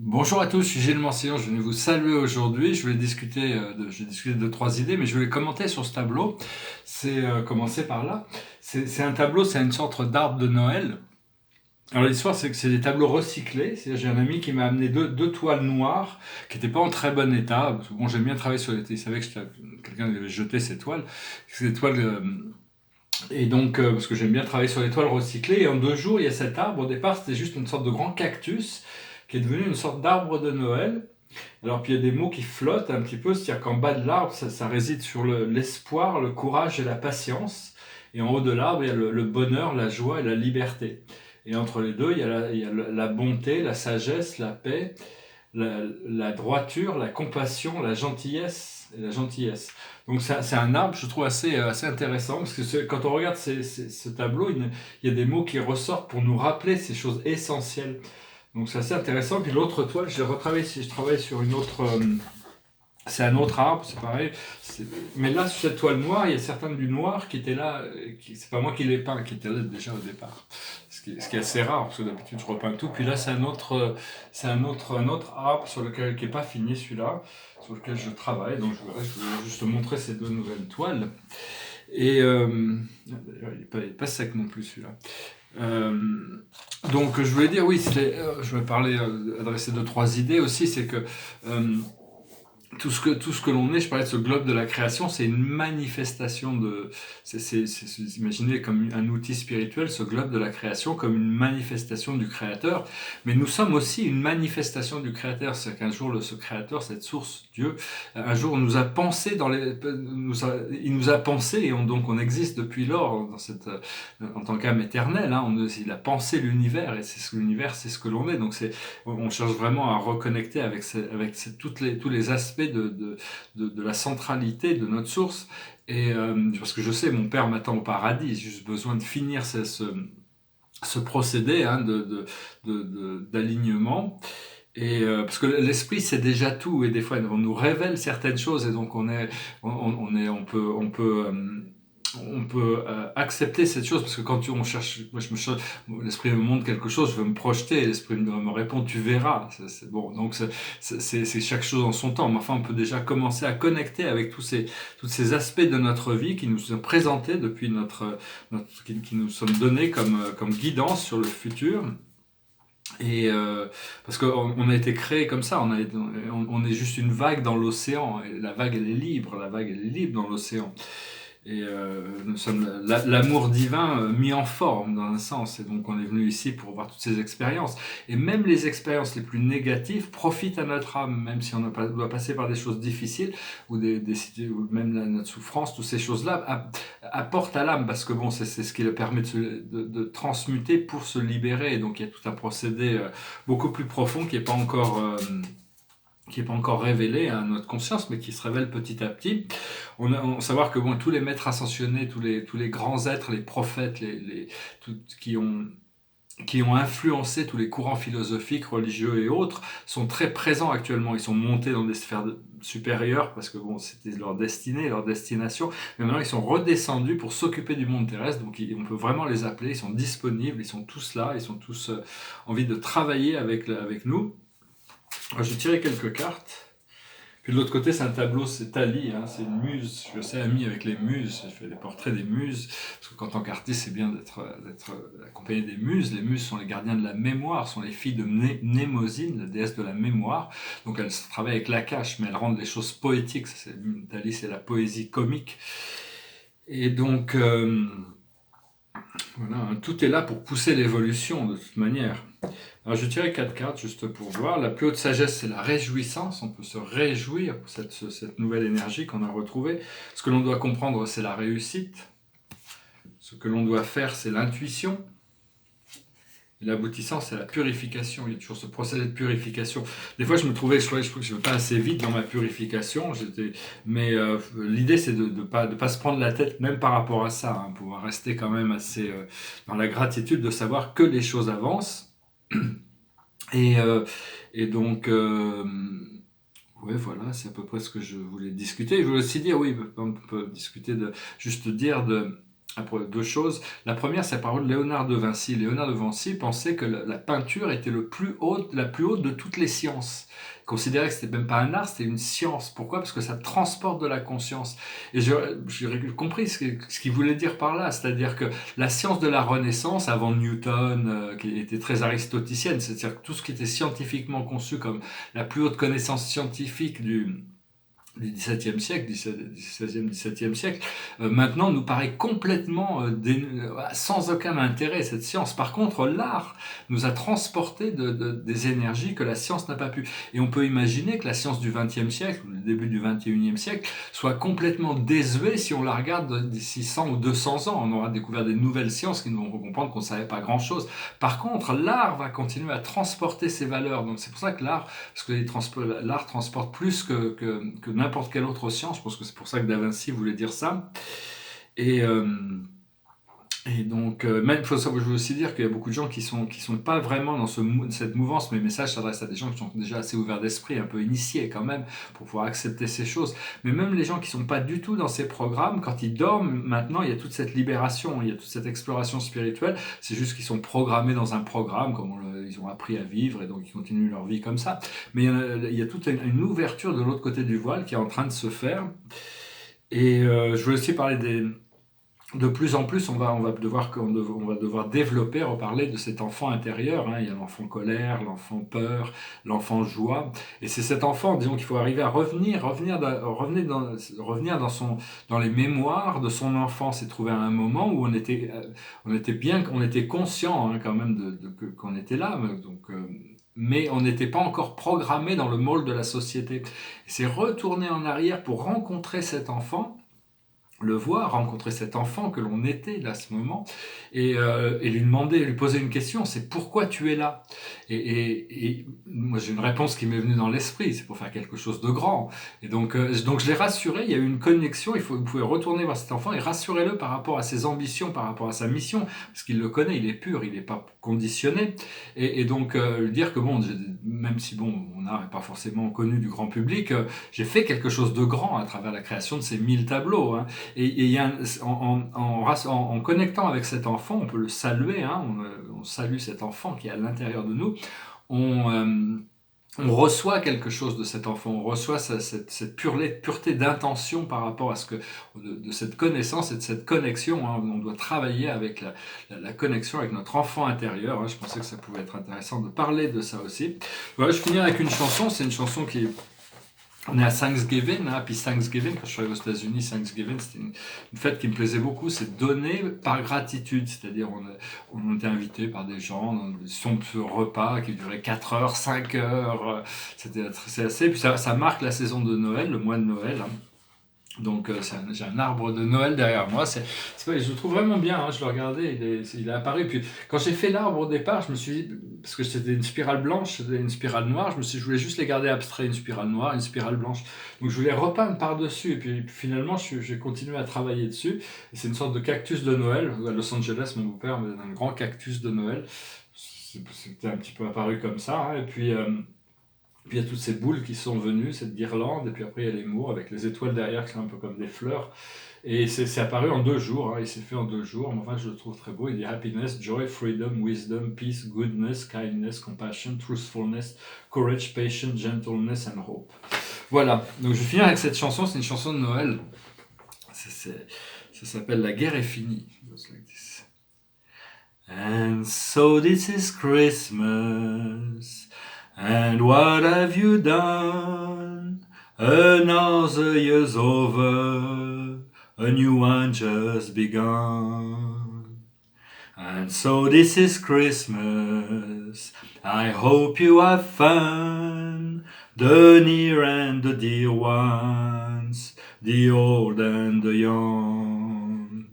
Bonjour à tous, je suis Gilles Mancillon, je venais vous saluer aujourd'hui. Je voulais discuter, j'ai discuté de trois idées, mais je voulais commenter sur ce tableau. C'est commencer par là. C'est un tableau, c'est une sorte d'arbre de Noël. Alors l'histoire, c'est que c'est des tableaux recyclés. J'ai un ami qui m'a amené deux toiles noires qui n'étaient pas en très bon état. Parce que, bon, j'aime bien travailler sur les. Il savait que quelqu'un avait jeté ces toiles. C'est des toiles. Et donc, parce que j'aime bien travailler sur les toiles recyclées. Et en 2 jours, il y a cet arbre. Au départ, c'était juste une sorte de grand cactus qui est devenu une sorte d'arbre de Noël. Alors, puis il y a des mots qui flottent un petit peu, c'est-à-dire qu'en bas de l'arbre, ça réside sur l'espoir, le courage et la patience. Et en haut de l'arbre, il y a le bonheur, la joie et la liberté. Et entre les deux, il y a la bonté, la sagesse, la paix, la droiture, la compassion, la gentillesse et la gentillesse. Donc c'est un arbre, je trouve, assez intéressant, parce que quand on regarde ce tableau, il y a des mots qui ressortent pour nous rappeler ces choses essentielles. Donc c'est assez intéressant. Puis l'autre toile, je l'ai retravaillé, si je travaille sur une autre. C'est un autre arbre, c'est pareil. Mais là, sur cette toile noire, il y a certains du noir qui étaient là. C'est pas moi qui l'ai peint, qui étaient là déjà au départ. Ce qui est assez rare, parce que d'habitude je repeins tout. Puis là, un autre arbre qui n'est pas fini, celui-là, sur lequel je travaille. Donc je voulais juste te montrer ces deux nouvelles toiles. Et d'ailleurs, il n'est pas sec non plus celui-là. Donc je voulais dire, oui, je vais parler, adresser deux, trois idées aussi, c'est que tout ce que l'on est, je parlais de ce globe de la création, c'est une manifestation de, imaginez comme un outil spirituel, ce globe de la création comme une manifestation du Créateur, mais nous sommes aussi une manifestation du Créateur, c'est qu'un jour ce Créateur, cette source, Dieu, un jour nous a pensé il nous a pensé et donc on existe depuis lors dans en tant qu'âme éternelle, hein, il a pensé l'univers et l'univers, c'est ce que l'on est, donc on cherche vraiment à reconnecter avec tous les aspects de la centralité de notre source. Et parce que je sais, mon père m'attend au paradis, j'ai juste besoin de finir ce procédé hein, d'alignement. Et parce que l'esprit c'est déjà tout et des fois on nous révèle certaines choses et donc on peut on peut accepter cette chose parce que quand on cherche, l'esprit me montre quelque chose, je veux me projeter, l'esprit me répond, tu verras. C'est bon, donc c'est chaque chose en son temps. Mais enfin, on peut déjà commencer à connecter avec tous ces aspects de notre vie qui nous sont présentés depuis qui nous sont donnés comme guidance sur le futur. Et parce qu'on a été créé comme ça, on est juste une vague dans l'océan. Et la vague elle est libre, dans l'océan. Et nous sommes l'amour divin mis en forme dans un sens. Et donc on est venu ici pour voir toutes ces expériences. Et même les expériences les plus négatives profitent à notre âme, même si doit passer par des choses difficiles ou ou même notre souffrance, toutes ces choses-là apportent à l'âme parce que bon, c'est ce qui le permet de transmuter pour se libérer. Et donc il y a tout un procédé beaucoup plus profond qui n'est pas encore révélé à notre conscience, mais qui se révèle petit à petit. On savoir que bon, tous les maîtres ascensionnés, tous les grands êtres, les prophètes, qui ont influencé tous les courants philosophiques, religieux et autres, sont très présents actuellement. Ils sont montés dans des sphères supérieures parce que bon, c'était leur destinée, leur destination. Mais maintenant, ils sont redescendus pour s'occuper du monde terrestre. Donc, on peut vraiment les appeler. Ils sont disponibles. Ils sont tous là. Ils sont tous envie de travailler avec nous. Alors, j'ai tiré quelques cartes. Puis de l'autre côté, c'est un tableau, c'est Thalie, hein, c'est une muse. Je suis ami avec les muses, je fais des portraits des muses, parce qu'en tant qu'artiste, c'est bien d'être accompagné des muses. Les muses sont les gardiens de la mémoire, sont les filles de Mnémosyne, la déesse de la mémoire. Donc elles travaillent avec l'Akash, mais elles rendent les choses poétiques. Thalie, c'est la poésie comique. Et donc, voilà, hein, tout est là pour pousser l'évolution de toute manière. Alors je tirais 4 cartes juste pour voir. La plus haute sagesse, c'est la réjouissance. On peut se réjouir pour cette nouvelle énergie qu'on a retrouvée. Ce que l'on doit comprendre, c'est la réussite. Ce que l'on doit faire, c'est l'intuition. Et l'aboutissant, c'est la purification. Il y a toujours ce procédé de purification. Des fois, je trouvais que je ne vais pas assez vite dans ma purification. Mais l'idée, c'est de pas se prendre la tête, même par rapport à ça. Hein, pouvoir rester quand même assez dans la gratitude de savoir que les choses avancent. Et, euh, et donc, ouais, voilà, c'est à peu près ce que je voulais discuter. Je voulais aussi dire, oui, on peut discuter juste dire après, deux choses. La première, c'est la parole de Léonard de Vinci. Léonard de Vinci pensait que la peinture était la plus haute de toutes les sciences. Il considérait que c'était même pas un art, c'était une science. Pourquoi? Parce que ça transporte de la conscience. Et j'ai compris ce qu'il voulait dire par là. C'est-à-dire que la science de la Renaissance, avant Newton, qui était très aristoticienne, c'est-à-dire que tout ce qui était scientifiquement conçu comme la plus haute connaissance scientifique du XVIIe siècle, du XVIe, XVIIe siècle, maintenant nous paraît complètement sans aucun intérêt, cette science. Par contre, l'art nous a transporté des énergies que la science n'a pas pu. Et on peut imaginer que la science du XXe siècle, ou le début du XXIe siècle, soit complètement désuée si on la regarde d'ici 100 ou 200 ans. On aura découvert des nouvelles sciences qui nous vont comprendre qu'on ne savait pas grand-chose. Par contre, l'art va continuer à transporter ces valeurs. Donc c'est pour ça que l'art, parce que l'art transporte plus que n'importe quelle autre science. Je pense que c'est pour ça que Da Vinci voulait dire ça. Et, euh, et donc, même, je veux aussi dire qu'il y a beaucoup de gens qui sont pas vraiment dans cette mouvance. Mes messages s'adressent à des gens qui sont déjà assez ouverts d'esprit, un peu initiés quand même, pour pouvoir accepter ces choses. Mais même les gens qui sont pas du tout dans ces programmes, quand ils dorment, maintenant, il y a toute cette libération, il y a toute cette exploration spirituelle. C'est juste qu'ils sont programmés dans un programme, comme ils ont appris à vivre, et donc ils continuent leur vie comme ça. Mais il y a toute une ouverture de l'autre côté du voile qui est en train de se faire. Et je veux aussi parler de plus en plus, on va devoir développer, reparler de cet enfant intérieur. Hein. Il y a l'enfant colère, l'enfant peur, l'enfant joie. Et c'est cet enfant, disons, qu'il faut arriver à revenir dans les mémoires de son enfance et trouver un moment où on était conscient hein, quand même qu'on était là. Donc, mais on n'était pas encore programmé dans le moule de la société. Et c'est retourner en arrière pour rencontrer cet enfant, le voir, rencontrer cet enfant que l'on était à ce moment, et lui poser une question, c'est pourquoi tu es là? Et moi j'ai une réponse qui m'est venue dans l'esprit, c'est pour faire quelque chose de grand. Et donc je l'ai rassuré, il y a eu une connexion, vous pouvez retourner voir cet enfant et rassurez-le par rapport à ses ambitions, par rapport à sa mission, parce qu'il le connaît, il est pur, il n'est pas conditionné. Et donc dire que bon, même si bon, mon art n'est pas forcément connu du grand public, j'ai fait quelque chose de grand à travers la création de ces 1000 tableaux. Hein. Et en connectant avec cet enfant, on peut le saluer, hein, on salue cet enfant qui est à l'intérieur de nous, on reçoit quelque chose de cet enfant, on reçoit cette pureté d'intention par rapport à de cette connaissance et de cette connexion. Hein. On doit travailler avec la connexion avec notre enfant intérieur. Hein. Je pensais que ça pouvait être intéressant de parler de ça aussi. Voilà, je finis avec une chanson, c'est une chanson qui... On est à Thanksgiving, hein, puis Thanksgiving, quand je suis arrivé aux États-Unis, Thanksgiving, c'était une fête qui me plaisait beaucoup, c'est donner par gratitude, c'est-à-dire on était invité par des gens dans des somptueux repas qui duraient 4 heures, 5 heures, c'est assez, puis ça marque la saison de Noël, le mois de Noël, hein. Donc j'ai un arbre de Noël derrière moi, je le trouve vraiment bien, hein, je le regardais, il est apparu, puis quand j'ai fait l'arbre au départ, je me suis dit, parce que c'était une spirale blanche, c'était une spirale noire, je me suis dit, je voulais juste les garder abstraits, une spirale noire, une spirale blanche, donc je voulais repeindre par-dessus, et puis finalement j'ai continué à travailler dessus, et c'est une sorte de cactus de Noël, à Los Angeles, mon beau-père avait un grand cactus de Noël, c'était un petit peu apparu comme ça, hein, et puis... Puis il y a toutes ces boules qui sont venues, cette guirlande, et puis après il y a les mots avec les étoiles derrière qui sont un peu comme des fleurs. Et c'est apparu en 2 jours, hein, il s'est fait en 2 jours, mais enfin je le trouve très beau. Il dit happiness, joy, freedom, wisdom, peace, goodness, kindness, compassion, truthfulness, courage, patience, gentleness and hope. Voilà, donc je finis avec cette chanson, c'est une chanson de Noël. Ça s'appelle La guerre est finie. And so this is Christmas. And what have you done? Another year's over, a new one just begun. And so this is Christmas, I hope you have fun, the near and the dear ones, the old and the young.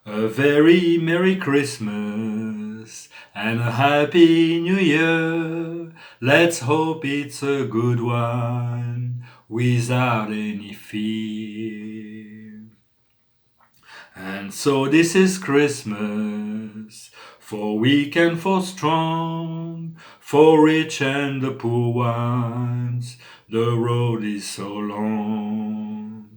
A very Merry Christmas and a Happy New Year. Let's hope it's a good one without any fear. And so this is Christmas, for weak and for strong, for rich and the poor ones. The road is so long.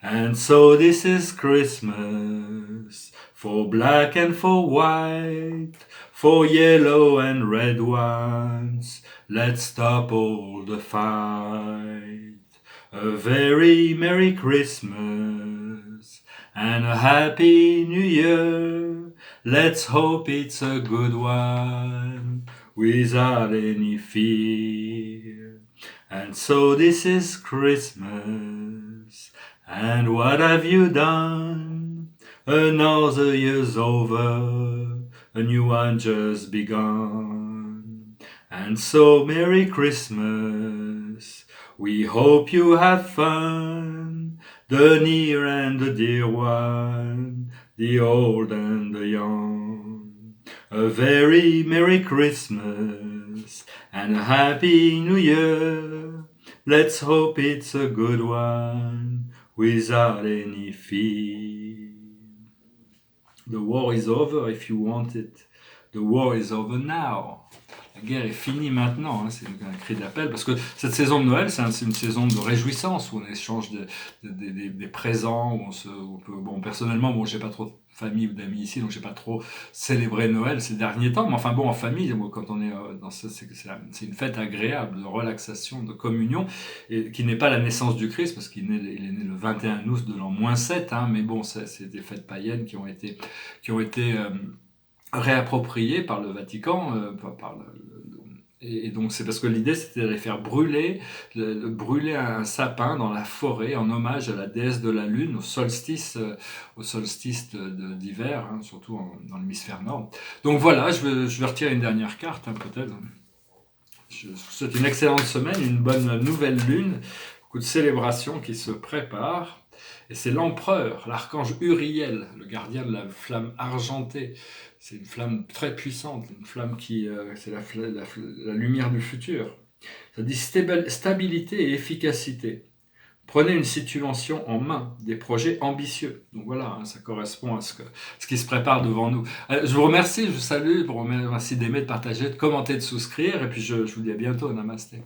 And so this is Christmas, for black and for white, for yellow and red ones, let's stop all the fight. A very Merry Christmas and a Happy New Year. Let's hope it's a good one without any fear. And so this is Christmas, and what have you done? Another year's over, a new one just begun. And so Merry Christmas, we hope you have fun, the near and the dear one, the old and the young. A very Merry Christmas and a Happy New Year. Let's hope it's a good one without any fear. The war is over if you want it. The war is over now. La guerre est finie maintenant, hein. C'est un cri d'appel, parce que cette saison de Noël, c'est une saison de réjouissance, où on échange des présents, où on peut, bon, personnellement, bon, j'ai pas trop de famille ou d'amis ici, donc j'ai pas trop célébré Noël ces derniers temps, mais enfin bon, en famille, quand on est dans ça, c'est une fête agréable, de relaxation, de communion, et qui n'est pas la naissance du Christ, parce qu'il est né le 21 août de l'an -7, hein, mais bon, c'est des fêtes païennes qui ont été réapproprié par le Vatican, et donc c'est parce que l'idée c'était de les faire brûler un sapin dans la forêt en hommage à la déesse de la lune au solstice d'hiver, hein, surtout dans l'hémisphère nord. Donc voilà, je vais retirer une dernière carte, hein, peut-être. Je vous souhaite une excellente semaine, une bonne nouvelle lune, beaucoup de célébrations qui se préparent. Et c'est l'empereur, l'archange Uriel, le gardien de la flamme argentée. C'est une flamme très puissante, une flamme c'est la lumière du futur. Ça dit stabilité et efficacité. Prenez une situation en main, des projets ambitieux. Donc voilà, hein, ça correspond à ce qui se prépare devant nous. Je vous remercie, je vous salue, je vous remercie d'aimer, de partager, de commenter, de souscrire, et puis je vous dis à bientôt. Namasté.